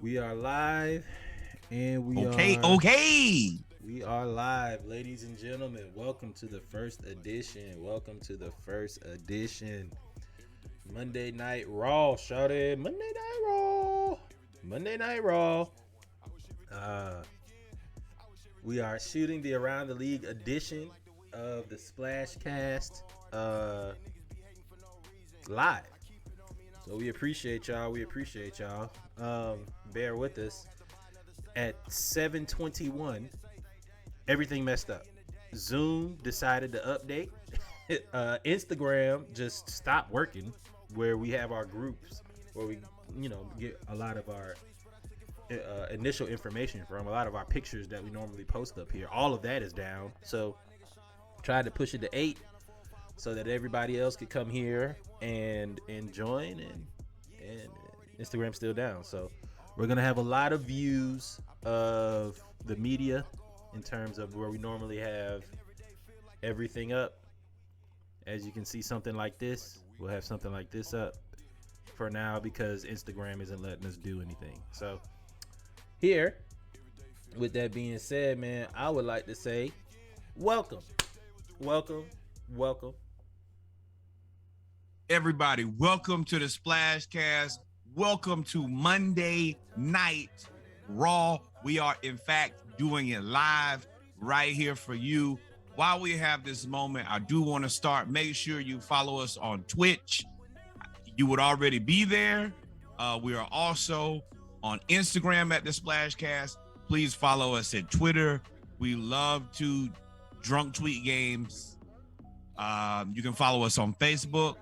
We are live, and Okay. we are live, ladies and gentlemen. Welcome to the first edition. Monday Night Raw, shouted. Monday Night Raw. We are shooting the Around the League edition of the Splashcast live. So we appreciate y'all. Bear with us. At 7:21, everything messed up. Zoom decided to update. Instagram just stopped working, where we have our groups, where we, get a lot of our initial information from. A lot of our pictures that we normally post up here. All of that is down. So tried to push it to 8 so that everybody else could come here and join, and Instagram's still down. So we're gonna have a lot of views of the media in terms of where we normally have everything up. As you can see, something like this, we'll have something like this up for now because Instagram isn't letting us do anything. So here, with that being said, man, I would like to say welcome. Everybody, welcome to the Splashcast. Welcome to Monday Night Raw. We are, in fact, doing it live right here for you. While we have this moment, I do want to start. Make sure you follow us on Twitch. You would already be there. We are also on Instagram at the Splashcast. Please follow us at Twitter. We love to drunk tweet games. You can follow us on Facebook.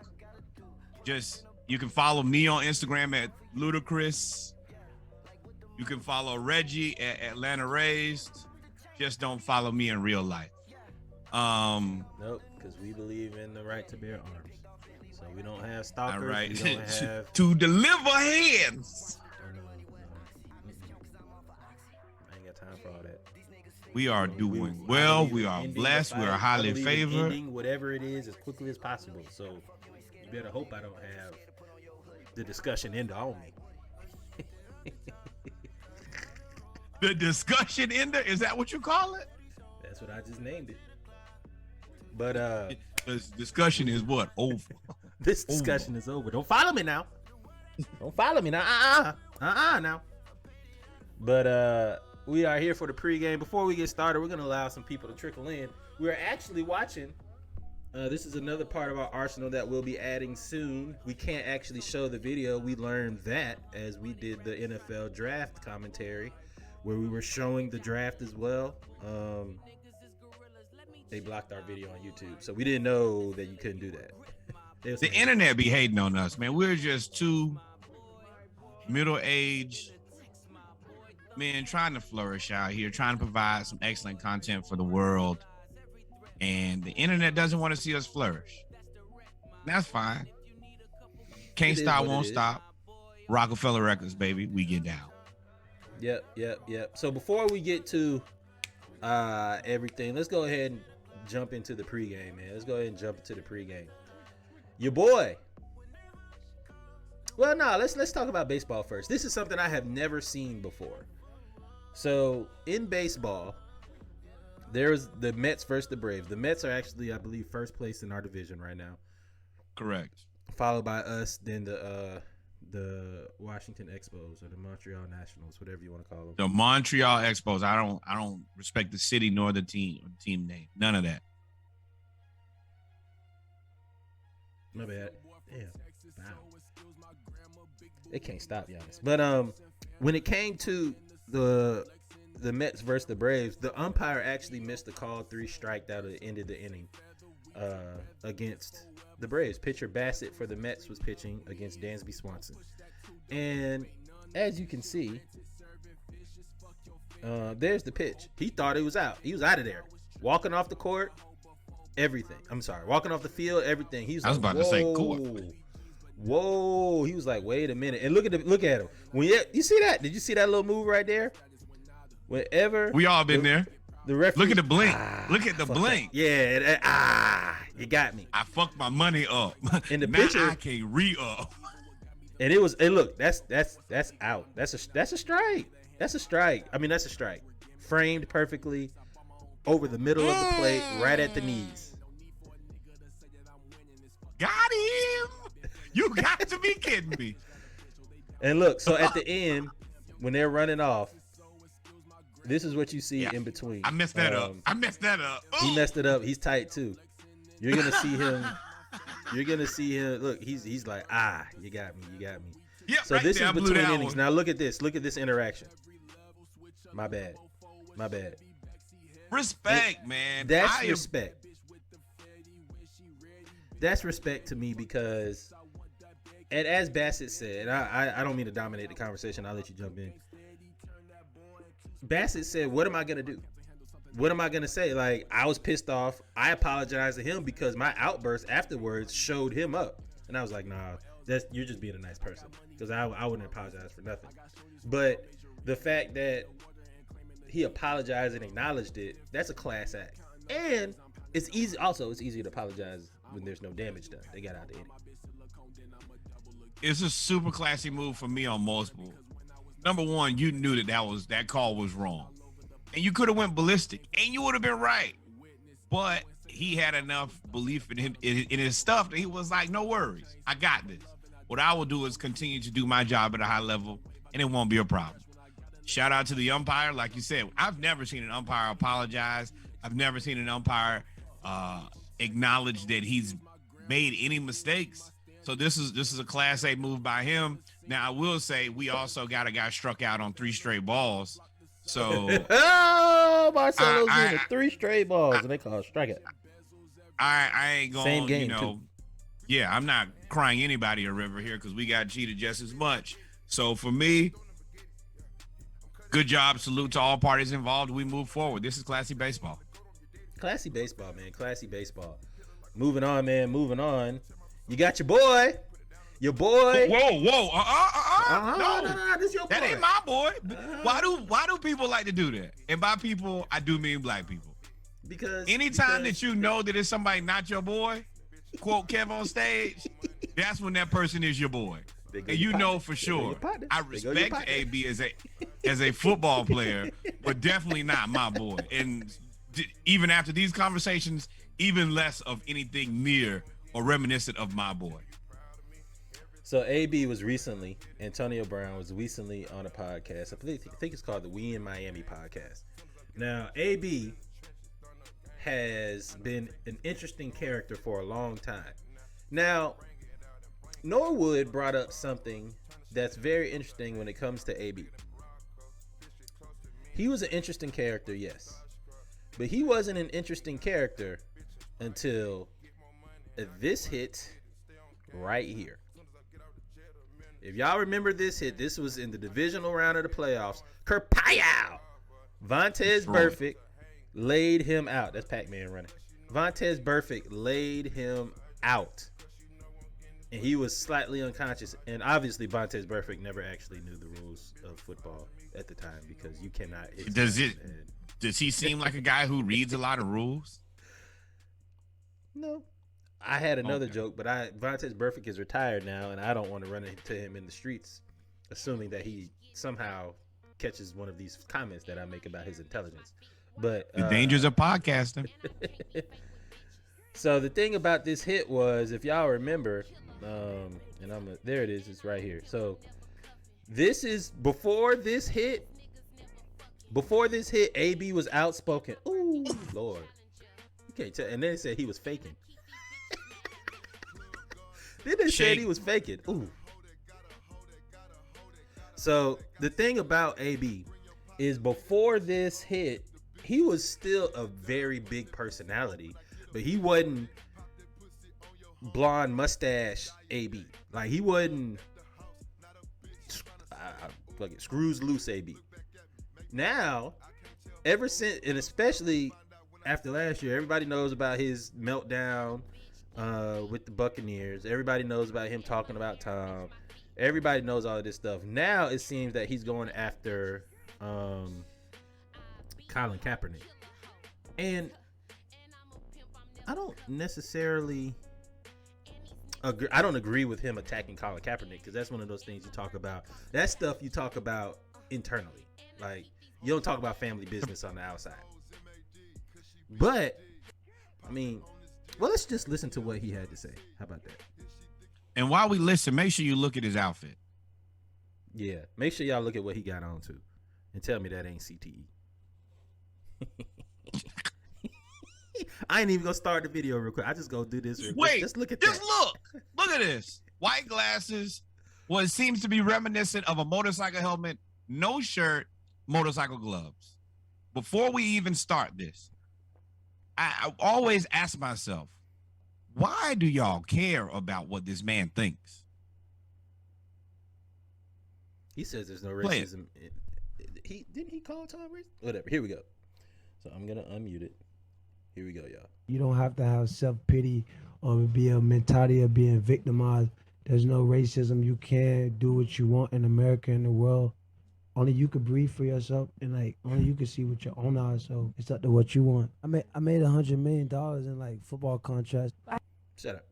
You can follow me on Instagram at Ludacris. You can follow Reggie at Atlanta Raised. Just don't follow me in real life. Nope, because we believe in the right to bear arms. So we don't have stalkers. All right. We don't have to deliver hands. I ain't got time for all that. We are doing well. We are blessed. We are highly favored. Ending whatever it is as quickly as possible. So you better hope I don't have the discussion end on me. The discussion ender? Is that what you call it? That's what I just named it. But this discussion is what? Over. This discussion is over. Don't follow me now. Now. But we are here for the pregame. Before we get started, we're gonna allow some people to trickle in. We're actually watching. This is another part of our arsenal that we'll be adding soon. We can't actually show the video. We learned that as we did the NFL draft commentary, where we were showing the draft as well. They blocked our video on YouTube, so we didn't know that you couldn't do that. The internet be hating on us, man. We're just two middle-aged men trying to flourish out here, trying to provide some excellent content for the world. And the internet doesn't want to see us flourish. That's fine. Can't stop, won't stop. Rockefeller Records, baby. We get down. Yep. So before we get to everything, let's go ahead and jump into the pregame, man. Your boy. Well, no, let's talk about baseball first. This is something I have never seen before. So in baseball, there's the Mets versus the Braves. The Mets are actually, I believe, first place in our division right now. Correct. Followed by us, then the Washington Expos or the Montreal Nationals, whatever you want to call them. The Montreal Expos. I don't respect the city nor the team name. None of that. My bad. Damn. Wow. They can't stop, Giannis. But when it came to the Mets versus the Braves, the umpire actually missed the call, 3 strike that ended the inning against the Braves. Pitcher Bassett for the Mets was pitching against Dansby Swanson. And as you can see, there's the pitch. He thought he was out. He was out of there. Walking off the court, everything. I'm sorry. Walking off the field, everything. He was I was about to say court. Whoa. He was like, wait a minute. And look at him. When you see that? Did you see that little move right there? Whenever we all been there. The referee, look at the blink. Look at the blink. Yeah, you got me. I fucked my money up. And the now pitcher, I can't re-up. And it was. And look, that's out. That's a strike. That's a strike. I mean, that's a strike. Framed perfectly over the middle of the plate, right at the knees. Got him. You got to be kidding me. And look, so at the end, when they're running off, this is what you see in between. I messed that up. Ooh. He messed it up. He's tight too. You're gonna see him. Look, he's like, you got me. Yep, So right this there, is between innings. Now look at this. Look at this interaction. My bad. Respect, man. That's respect. That's respect to me because, and as Bassett said, I don't mean to dominate the conversation. I'll let you jump in. Bassett said, what am I going to do? What am I going to say? Like, I was pissed off. I apologized to him because my outburst afterwards showed him up. And I was like, nah, you're just being a nice person. Because I wouldn't apologize for nothing. But the fact that he apologized and acknowledged it, that's a class act. And it's easy. Also, it's easier to apologize when there's no damage done. They got out the inning. It's a super classy move for me on multiple. Number one, you knew that call was wrong. And you could have went ballistic. And you would have been right. But he had enough belief in him in his stuff that he was like, no worries. I got this. What I will do is continue to do my job at a high level, and it won't be a problem. Shout out to the umpire. Like you said, I've never seen an umpire apologize. I've never seen an umpire acknowledge that he's made any mistakes. So this is a Class A move by him. Now, I will say we also got a guy struck out on 3 straight balls. So Marcelo's doing 3 straight balls, and they call it strikeout. I ain't going, same game, too. Yeah, I'm not crying anybody a river here because we got cheated just as much. So for me, good job. Salute to all parties involved. We move forward. This is classy baseball. Classy baseball, man. Classy baseball. Moving on, man. Moving on. You got your boy. Your boy. Whoa. No, this your boy. That ain't my boy. Why do people like to do that? And by people, I do mean black people. Because anytime that you know that it's somebody not your boy, quote Kev on stage, that's when that person is your boy. And you know for sure. I respect AB as a football player, but definitely not my boy. And even after these conversations, even less of anything near or reminiscent of my boy. So AB was recently, Antonio Brown was recently on a podcast. I think it's called the We in Miami podcast. Now, AB has been an interesting character for a long time. Now, Norwood brought up something that's very interesting when it comes to AB. He was an interesting character, yes. But he wasn't an interesting character until this hit right here. If y'all remember this hit, this was in the divisional round of the playoffs. Kerpow! Vontaze Burfict laid him out. That's Pac-Man running. Vontaze Burfict laid him out. And he was slightly unconscious. And obviously, Vontaze Burfict never actually knew the rules of football at the time because you cannot. Does he seem like a guy who reads a lot of rules? No. I had another joke, but Vontaze Burfict is retired now, and I don't want to run into him in the streets, assuming that he somehow catches one of these comments that I make about his intelligence. But the dangers of podcasting. So the thing about this hit was, if y'all remember, there it is. It's right here. So this is before this hit. Before this hit, AB was outspoken. Ooh, Lord, you can't tell. And then they said he was faking. Then they said he was faking. Ooh. So the thing about AB is, before this hit, he was still a very big personality, but he wasn't blonde mustache AB. Like, he wasn't screws loose AB. Now, ever since, and especially after last year, everybody knows about his meltdown with the Buccaneers. Everybody knows about him talking about Tom. Everybody knows all of this stuff. Now it seems that he's going after Colin Kaepernick. And I don't necessarily I don't agree with him attacking Colin Kaepernick because that's one of those things you talk about. That stuff you talk about internally. Like, you don't talk about family business on the outside. But, I mean, well, let's just listen to what he had to say. How about that? And while we listen, make sure you look at his outfit. Yeah, make sure y'all look at what he got on too, and tell me that ain't CTE. I ain't even gonna start the video real quick. I just go do this. Real quick. Wait, just look at just that. look at this. White glasses, what seems to be reminiscent of a motorcycle helmet, no shirt, motorcycle gloves. Before we even start this, I always ask myself, why do y'all care about what this man thinks? He says there's no racism. He didn't he call Tom racist? Whatever. Here we go. So I'm gonna unmute it. Here we go, y'all. You don't have to have self-pity or be a mentality of being victimized. There's no racism. You can do what you want in America and the world. Only you could breathe for yourself, and like only you can see with your own eyes. So it's up to what you want. I made $100 million in like football contracts. Shut up.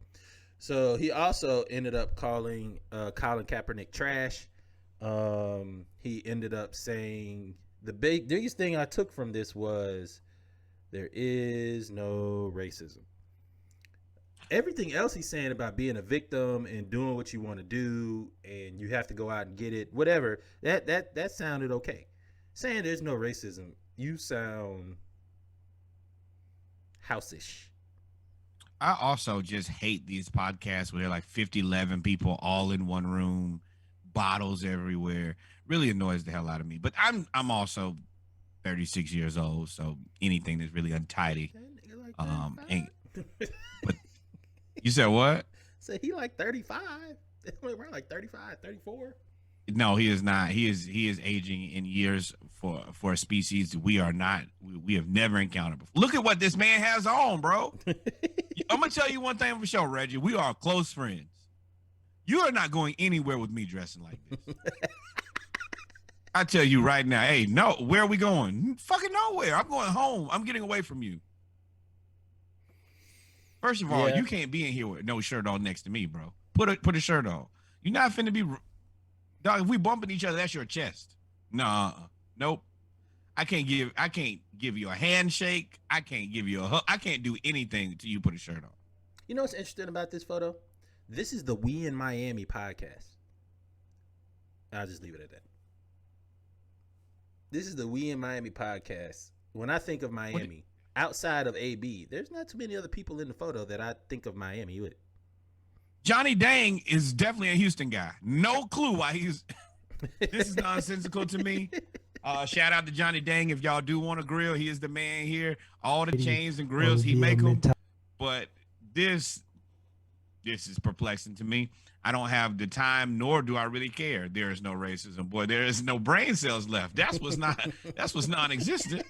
So he also ended up calling Colin Kaepernick trash. He ended up saying the biggest thing I took from this was there is no racism. Everything else he's saying about being a victim and doing what you want to do and you have to go out and get it, whatever, that sounded okay. Saying there's no racism, you sound house-ish. I also just hate these podcasts where they're like 50, 11 people all in one room, bottles everywhere. Really annoys the hell out of me. But I'm also 36 years old, so anything that's really untidy. But you said what? Said he like 35. We're like 35, 34. No, he is not. He is aging in years for a species we are not. We have never encountered before. Look at what this man has on, bro. I'm gonna tell you one thing for sure, Reggie. We are close friends. You are not going anywhere with me dressing like this. I tell you right now. Hey, no, where are we going? Fucking nowhere. I'm going home. I'm getting away from you. First of all, you can't be in here with no shirt on next to me, bro. Put a shirt on. You're not finna be. Dog, if we bumping each other, that's your chest. Nah, nope. I can't give you a handshake. I can't give you a hug. I can't do anything till you put a shirt on. You know what's interesting about this photo? This is the We in Miami podcast. I'll just leave it at that. This is the We in Miami podcast. When I think of Miami, outside of AB, there's not too many other people in the photo that I think of Miami with. Johnny Dang is definitely a Houston guy. No clue why he's. This is nonsensical to me. Shout out to Johnny Dang. If y'all do want to grill, he is the man here. All the chains and grills, he make them. But this is perplexing to me. I don't have the time, nor do I really care. There is no racism. Boy, there is no brain cells left. That's what's non-existent.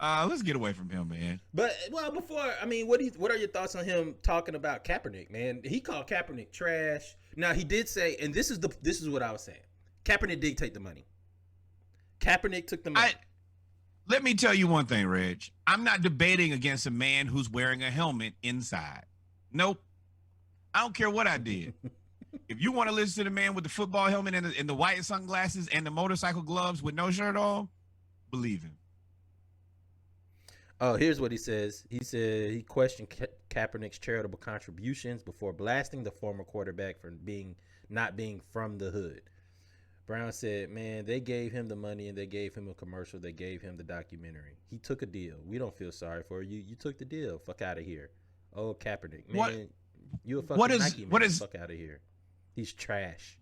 Let's get away from him, man. But before, I mean, what are your thoughts on him talking about Kaepernick, man? He called Kaepernick trash. Now he did say, and this is what I was saying. Kaepernick did take the money. Kaepernick took the money. Let me tell you one thing, Reg. I'm not debating against a man who's wearing a helmet inside. Nope. I don't care what I did. If you want to listen to the man with the football helmet and the white sunglasses and the motorcycle gloves with no shirt on, believe him. Oh, here's what he says. He said he questioned Kaepernick's charitable contributions before blasting the former quarterback for not being from the hood. Brown said, man, they gave him the money and they gave him a commercial. They gave him the documentary. He took a deal. We don't feel sorry for you. You took the deal. Fuck out of here. Oh, Kaepernick, man, you a fucking Nike man. Fuck out of here. He's trash.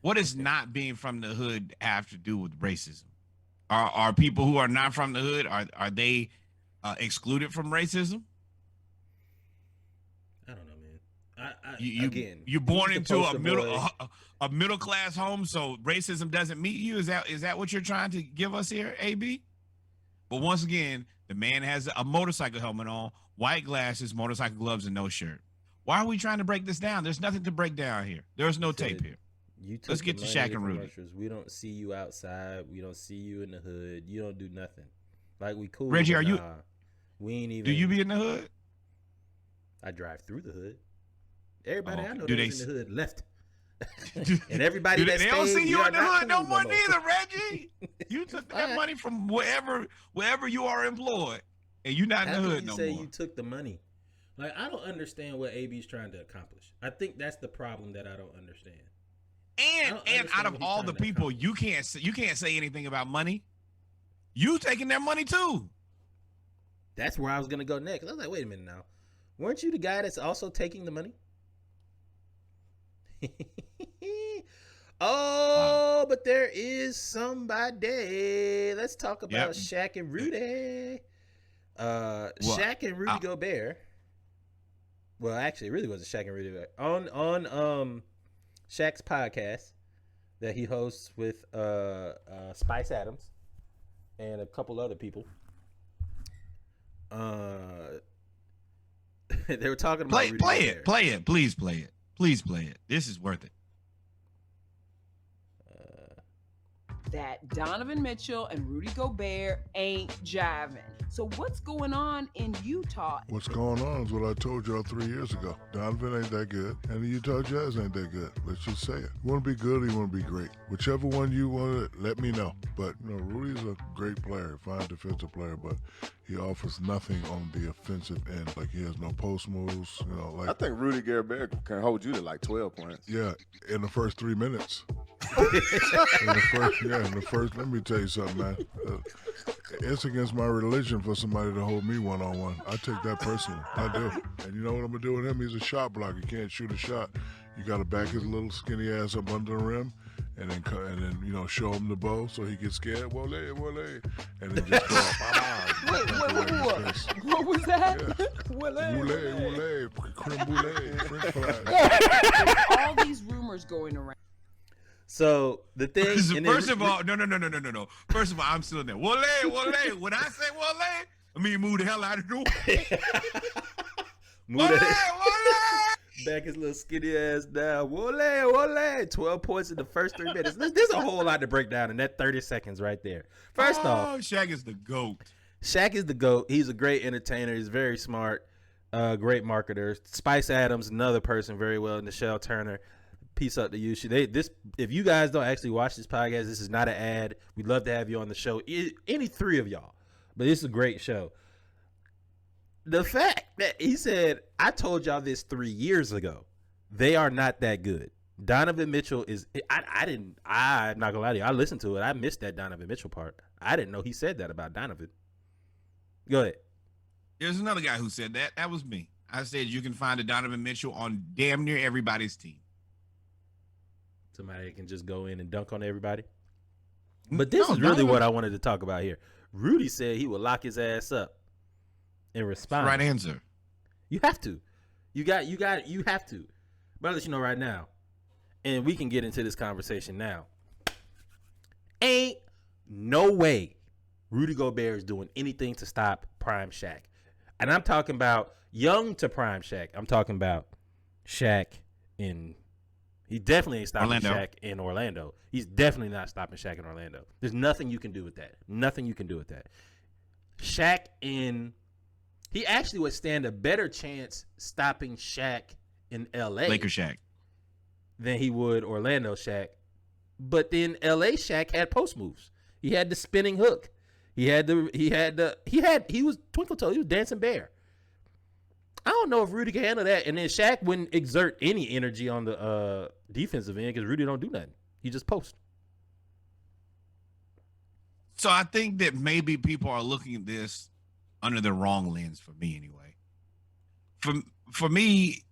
What does not being from the hood have to do with racism? Are people who are not from the hood, are they excluded from racism? I don't know, man. You're born into a middle class home, so racism doesn't meet you. Is that what you're trying to give us here, AB? But once again, the man has a motorcycle helmet on, white glasses, motorcycle gloves, and no shirt. Why are we trying to break this down? There's nothing to break down here. There's no tape here. Let's get to Shaq and Rudy. We don't see you outside. We don't see you in the hood. You don't do nothing. Like, we cool. Reggie, we ain't even. Do you be in the hood? I drive through the hood. Everybody I know Do that they was in the hood left. And everybody that they don't stayed, see we you are in the not hood no cool more more. neither, Reggie. You took that money from wherever you are employed, and you're not in How the can hood you no say more. you took the money? Like, I don't understand what AB's trying to accomplish. I think that's the problem that I don't understand. And out of all the people, you can't say anything about money. You taking their money too. That's where I was gonna go next. I was like, wait a minute now, weren't you the guy that's also taking the money? Oh, wow. But there is somebody. Let's talk about Shaq and Rudy. Shaq and Rudy Gobert. Well, actually, it really wasn't Shaq and Rudy Gobert. On Shaq's podcast that he hosts with Spice Adams and a couple other people. They were talking about Play it. Please play it. This is worth it. That Donovan Mitchell and Rudy Gobert ain't jiving. So what's going on in Utah? What's going on is what I told y'all 3 years ago. Donovan ain't that good, and the Utah Jazz ain't that good. Let's just say it. You want to be good or you want to be great. Whichever one you want to, let me know. But, Rudy's a great player, fine defensive player, but he offers nothing on the offensive end. Like, he has no post moves, I think Rudy Gobert can hold you to like 12 points. Yeah, in the first 3 minutes. In the first, let me tell you something, man. It's against my religion for somebody to hold me one-on-one. I take that personally. I do. And you know what I'm going to do with him? He's a shot blocker. He can't shoot a shot. You got to back his little skinny ass up under the rim and then show him the bow so he gets scared. Wole. And then just go up. Wait. What was that? Yeah. Wole. Creme brulee. French fries. All these rumors going around. So the thing, first of all, no. First of all, I'm still in there. Wole. When I say Wole, I mean move the hell out of the door. Wole. Back his little skinny ass down. Wole. 12 points in the first 3 minutes. There's a whole lot to break down in that 30 seconds right there. First off, Shaq is the GOAT. Shaq is the GOAT. He's a great entertainer. He's very smart, great marketer. Spice Adams, another person very well. Nichelle Turner. Peace out to you. If you guys don't actually watch this podcast, this is not an ad. We'd love to have you on the show. Any three of y'all. But this is a great show. The fact that he said, I told y'all this 3 years ago. They are not that good. Donovan Mitchell is I'm not gonna lie to you. I listened to it. I missed that Donovan Mitchell part. I didn't know he said that about Donovan. Go ahead. There's another guy who said that. That was me. I said you can find a Donovan Mitchell on damn near everybody's team. Somebody can just go in and dunk on everybody. But this is really what I wanted to talk about here. Rudy said he would lock his ass up and respond. Right answer. You have to. You have to. But I'll let you know right now. And we can get into this conversation now. Ain't no way Rudy Gobert is doing anything to stop prime Shaq. And I'm talking about young to prime Shaq. I'm talking about Shaq in... He definitely ain't stopping Shaq in Orlando. He's definitely not stopping Shaq in Orlando. There's nothing you can do with that. Nothing you can do with that. Shaq in... He actually would stand a better chance stopping Shaq in L.A. Laker Shaq. Than he would Orlando Shaq. But then L.A. Shaq had post moves. He had the spinning hook. He was twinkle toe. He was dancing bear. I don't know if Rudy can handle that. And then Shaq wouldn't exert any energy on the defensive end because Rudy don't do nothing. He just posts. So I think that maybe people are looking at this under the wrong lens for me anyway. For me,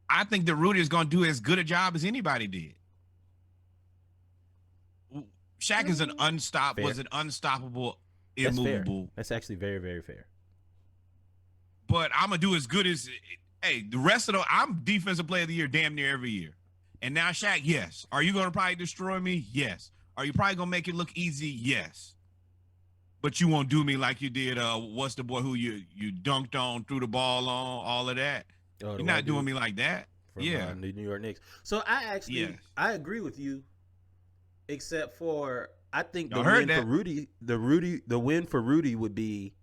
I think that Rudy is going to do as good a job as anybody did. Shaq is an unstoppable, immovable. That's actually very, very fair. But I'm going to do as good as, the rest of I'm defensive player of the year damn near every year. And now Shaq, yes. Are you going to probably destroy me? Yes. Are you probably going to make it look easy? Yes. But you won't do me like you did, what's the boy who you dunked on, threw the ball on, all of that. Oh, you're not doing me like that. From, the New York Knicks. So I agree with you, except for I think the win for Rudy would be,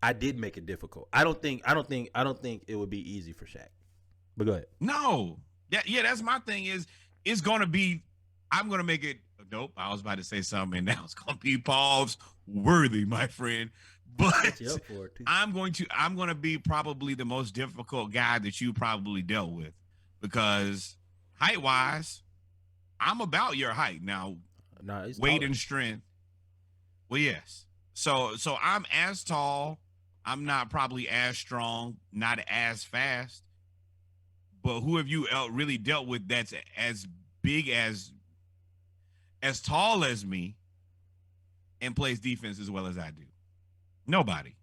I did make it difficult. I don't think it would be easy for Shaq. But go ahead. No. Yeah, that's my thing is it's going to be, I'm going to make it, nope, I was about to say something, and now it's going to be pause worthy, my friend. But You up for it, too. I'm going to be probably the most difficult guy that you probably dealt with because height-wise, I'm about your height. Now, weight taller. and strength. Well, yes. So I'm as tall. I'm not probably as strong, not as fast. But who have you really dealt with that's as big as tall as me and plays defense as well as I do? Nobody.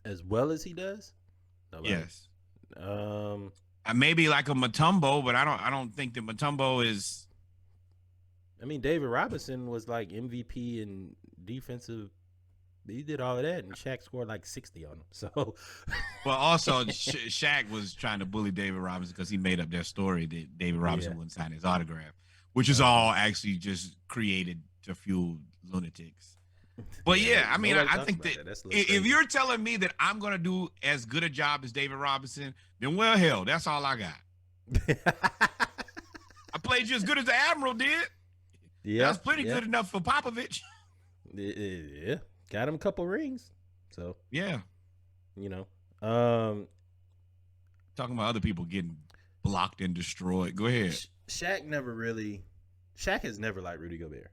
As well as he does? Nobody. Yes. Maybe like a Mutombo, but I don't think that Mutombo is. I mean, David Robinson was like MVP and defensive. He did all of that, and Shaq scored like 60 on him. So, well, also Shaq was trying to bully David Robinson because he made up their story that David Robinson wouldn't sign his autograph, which is all actually just created to fuel lunatics. But yeah, I mean, I think that if you're telling me that I'm going to do as good a job as David Robinson, then well, hell, that's all I got. I played just as good as the Admiral did. Yeah, that's pretty good enough for Popovich. Yeah, got him a couple rings. So yeah, talking about other people getting blocked and destroyed. Go ahead. Shaq has never liked Rudy Gobert.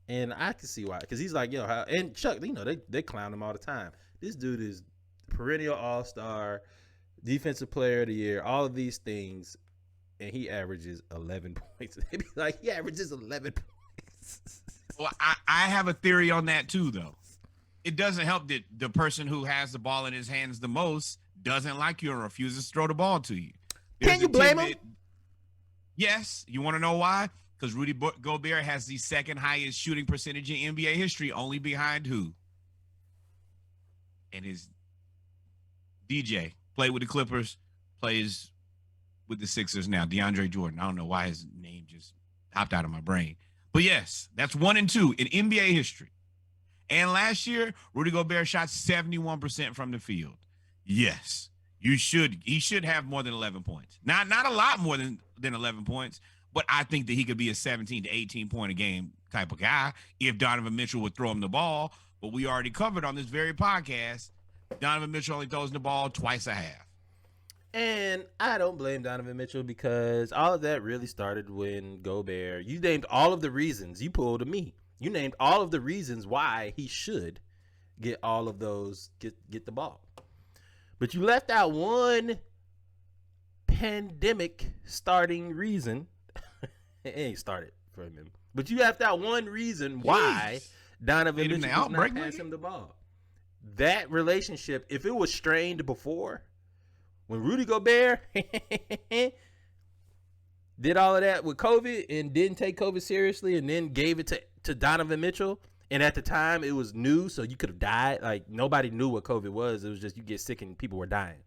And I can see why, because he's like, and Chuck, they clown him all the time. This dude is perennial all-star, defensive player of the year, all of these things, and he averages 11 points. They be like, he averages 11 points. Well, I have a theory on that too, though. It doesn't help that the person who has the ball in his hands the most doesn't like you and refuses to throw the ball to you. Can you blame him? Yes. You want to know why? Because Rudy Gobert has the second highest shooting percentage in NBA history, only behind who? And his DJ played with the Clippers, plays with the Sixers now. DeAndre Jordan. I don't know why his name just hopped out of my brain. But yes, that's 1 and 2 in NBA history. And last year, Rudy Gobert shot 71% from the field. Yes, he should have more than 11 points. Not a lot more than 11 points. But I think that he could be a 17 to 18 point a game type of guy if Donovan Mitchell would throw him the ball. But we already covered on this very podcast, Donovan Mitchell only throws the ball twice a half. And I don't blame Donovan Mitchell because all of that really started when Gobert, you named all of the reasons, you pulled a me. You named all of the reasons why he should get all of those, get the ball. But you left out one pandemic starting reason. It ain't started for him. But you left out one reason why Donovan Mitchell does not pass him the ball. That relationship, if it was strained before, when Rudy Gobert did all of that with COVID and didn't take COVID seriously and then gave it to Donovan Mitchell, and at the time it was new, so you could have died. Like, nobody knew what COVID was. It was just you get sick and people were dying.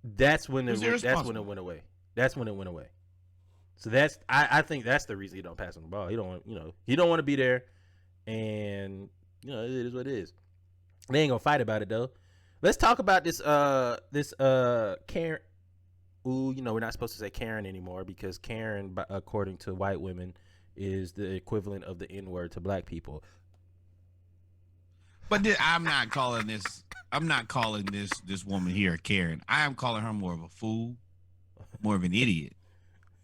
That's when it went away. That's when it went away. So I think that's the reason he don't pass him the ball. He don't want to be there, and it is what it is. They ain't gonna fight about it though. Let's talk about this Karen. Ooh, we're not supposed to say Karen anymore because Karen, according to white women, is the equivalent of the N-word to black people. But I'm not calling this woman here a Karen. I am calling her more of a fool, more of an idiot.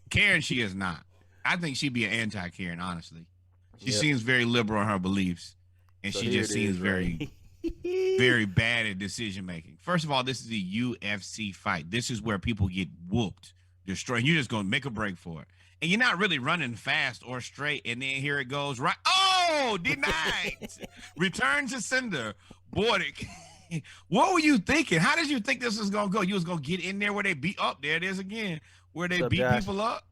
Karen, she is not. I think she'd be an anti-Karen, honestly. She seems very liberal in her beliefs, and she just seems very, very bad at decision-making. First of all, this is a UFC fight. This is where people get whooped, destroyed. You're just going to make a break for it. And you're not really running fast or straight, and then here it goes, right? Oh, denied. Return to sender. Boy, what were you thinking? How did you think this was going to go? You was going to get in there where they beat up. There it is again. Where they beat Josh? People up.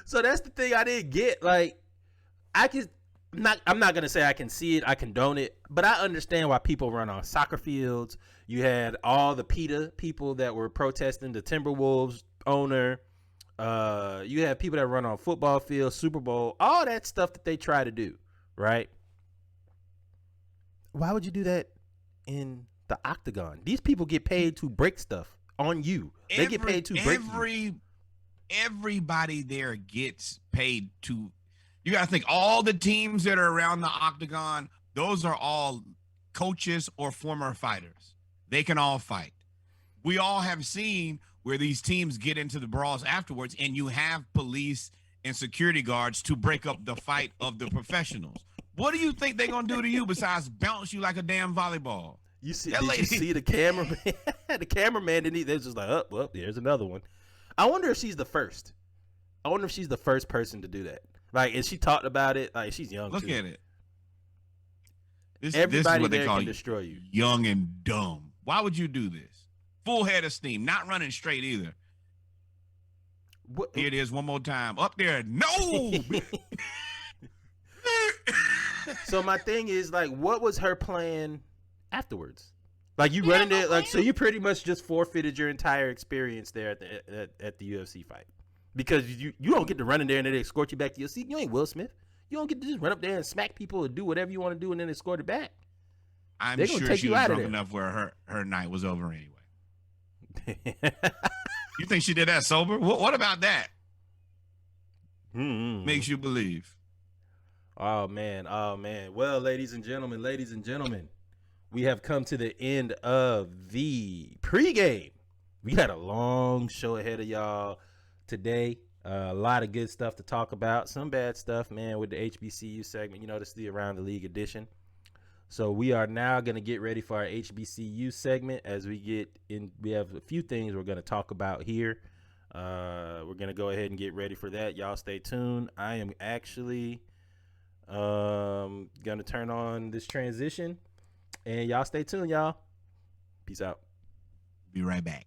So that's the thing I didn't get. Like, I'm not gonna say I can see it, I condone it, but I understand why people run on soccer fields. You had all the PETA people that were protesting, the Timberwolves owner. You have people that run on football fields, Super Bowl, all that stuff that they try to do, right? Why would you do that in the the octagon. These people get paid to break stuff on you. They get paid to break you. Everybody there gets paid to. You got to think all the teams that are around the octagon, those are all coaches or former fighters. They can all fight. We all have seen where these teams get into the brawls afterwards, and you have police and security guards to break up the fight of the professionals. What do you think they're going to do to you besides bounce you like a damn volleyball? You see, you see the cameraman? The cameraman, they're just like, oh, well, there's another one. I wonder if she's the first. I wonder if she's the first person to do that. Like, and she talked about it. Like, she's young, Look too. at it. This Everybody is what they there call can destroy you. Young and dumb. Why would you do this? Full head of steam. Not running straight either. What? Here it is one more time. Up there. No! So my thing is, like, what was her plan afterwards? Like, you running there, like, so you pretty much just forfeited your entire experience there at the UFC fight, because you don't get to run in there and then they escort you back to your seat. You ain't Will Smith. You don't get to just run up there and smack people or do whatever you want to do and then escort it back. I'm sure she was drunk enough where her night was over anyway. You think she did that sober? What about that? Makes you believe. Oh man. Well, ladies and gentlemen, we have come to the end of the pregame. We had a long show ahead of y'all today. A lot of good stuff to talk about. Some bad stuff, man, with the HBCU segment. You know, this is the Around the League edition. So we are now going to get ready for our HBCU segment as we get in. We have a few things we're going to talk about here. We're going to go ahead and get ready for that. Y'all stay tuned. I am actually going to turn on this transition, and y'all stay tuned, y'all. Peace out. Be right back.